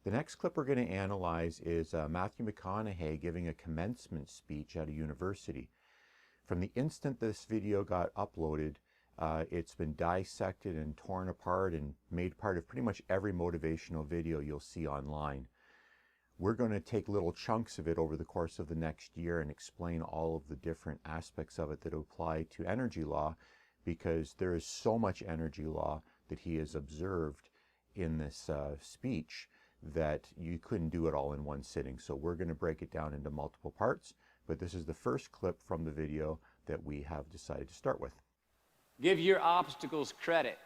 The next clip we're going to analyze is Matthew McConaughey giving a commencement speech at a university. From the instant this video got uploaded, it's been dissected and torn apart and made part of pretty much every motivational video you'll see online. We're going to take little chunks of it over the course of the next year and explain all of the different aspects of it that apply to energy law, because there is so much energy law that he has observed in this speech that you couldn't do it all in one sitting. So we're going to break it down into multiple parts, but this is the first clip from the video that we have decided to start with. Give your obstacles credit.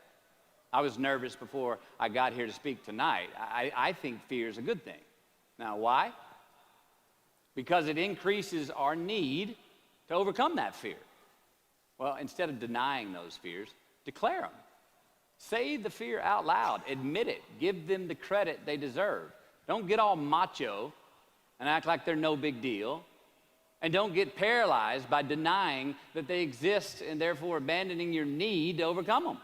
I was nervous before I got here to speak tonight. I think fear is a good thing. Now, why? Because it increases our need to overcome that fear. Well, instead of denying those fears, declare them. Say the fear out loud. Admit it. Give them the credit they deserve. Don't get all macho and act like they're no big deal. And don't get paralyzed by denying that they exist and therefore abandoning your need to overcome them.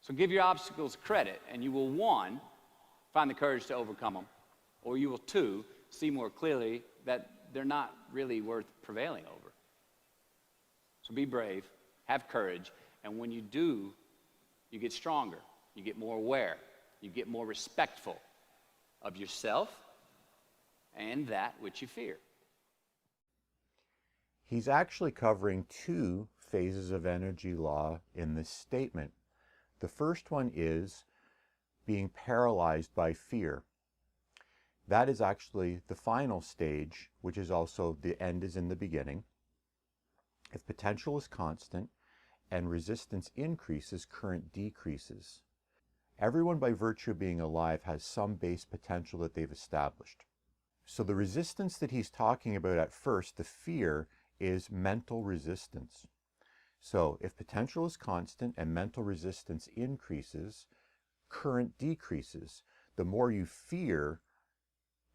So give your obstacles credit, and you will, one, find the courage to overcome them, or you will, two, see more clearly that they're not really worth prevailing over. So be brave, have courage, and when you do, you get stronger, you get more aware, you get more respectful of yourself and that which you fear. He's actually covering two phases of energy law in this statement. The first one is being paralyzed by fear. That is actually the final stage, which is also the end is in the beginning. If potential is constant and resistance increases, current decreases. Everyone, by virtue of being alive, has some base potential that they've established. So the resistance that he's talking about at first, the fear, is mental resistance. So if potential is constant and mental resistance increases, current decreases. The more you fear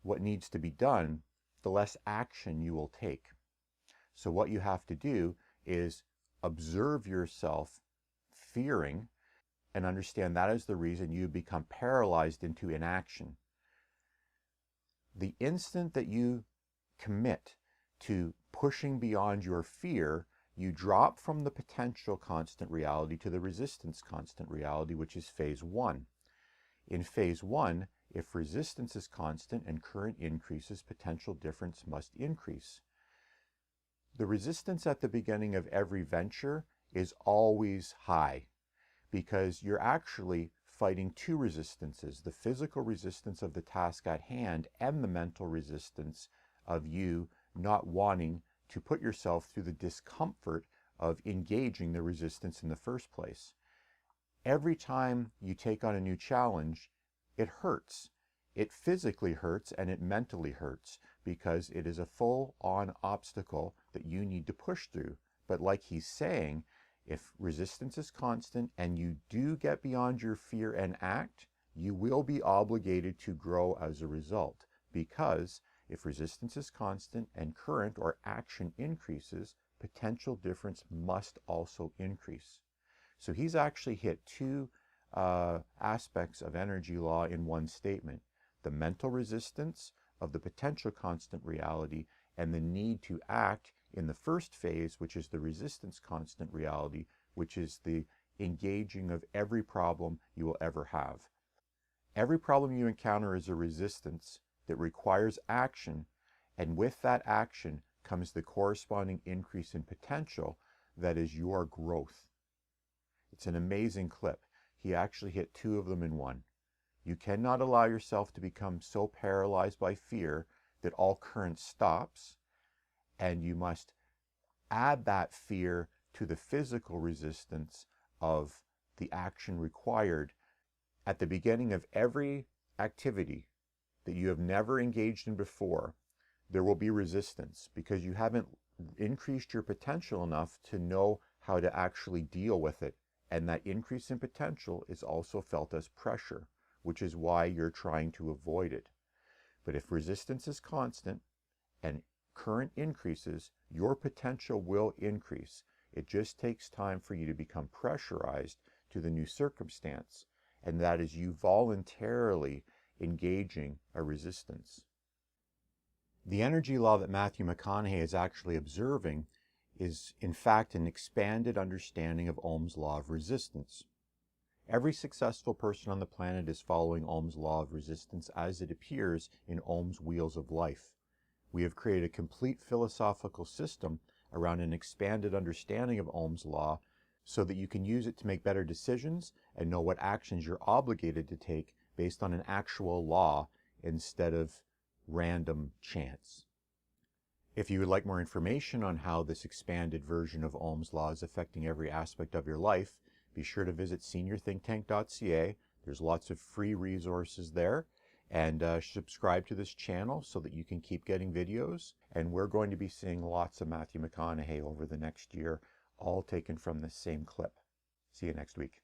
what needs to be done, the less action you will take. So what you have to do is observe yourself fearing and understand that is the reason you become paralyzed into inaction. The instant that you commit to pushing beyond your fear, you drop from the potential constant reality to the resistance constant reality, which is phase one. In phase one, if resistance is constant and current increases, potential difference must increase. The resistance at the beginning of every venture is always high because you're actually fighting two resistances, the physical resistance of the task at hand and the mental resistance of you not wanting to put yourself through the discomfort of engaging the resistance in the first place. Every time you take on a new challenge, it hurts. It physically hurts and it mentally hurts because it is a full-on obstacle that you need to push through. But like he's saying, if resistance is constant and you do get beyond your fear and act, you will be obligated to grow as a result, because if resistance is constant and current or action increases, potential difference must also increase. So he's actually hit two aspects of energy law in one statement: the mental resistance of the potential constant reality and the need to act in the first phase, which is the resistance constant reality, which is the engaging of every problem you will ever have. Every problem you encounter is a resistance that requires action, and with that action comes the corresponding increase in potential that is your growth. It's an amazing clip. He actually hit two of them in one. You cannot allow yourself to become so paralyzed by fear that all current stops, and you must add that fear to the physical resistance of the action required. At the beginning of every activity that you have never engaged in before, there will be resistance because you haven't increased your potential enough to know how to actually deal with it. And that increase in potential is also felt as pressure, which is why you're trying to avoid it. But if resistance is constant and current increases, your potential will increase. It just takes time for you to become pressurized to the new circumstance. And that is you voluntarily engaging a resistance. The energy law that Matthew McConaughey is actually observing is, in fact, an expanded understanding of Ohm's law of resistance. Every successful person on the planet is following Ohm's law of resistance as it appears in Ohm's Wheels of Life. We have created a complete philosophical system around an expanded understanding of Ohm's law so that you can use it to make better decisions and know what actions you're obligated to take based on an actual law instead of random chance. If you would like more information on how this expanded version of Ohm's law is affecting every aspect of your life, be sure to visit Seniorthinktank.ca. There's lots of free resources there. And subscribe to this channel so that you can keep getting videos. And we're going to be seeing lots of Matthew McConaughey over the next year, all taken from this same clip. See you next week.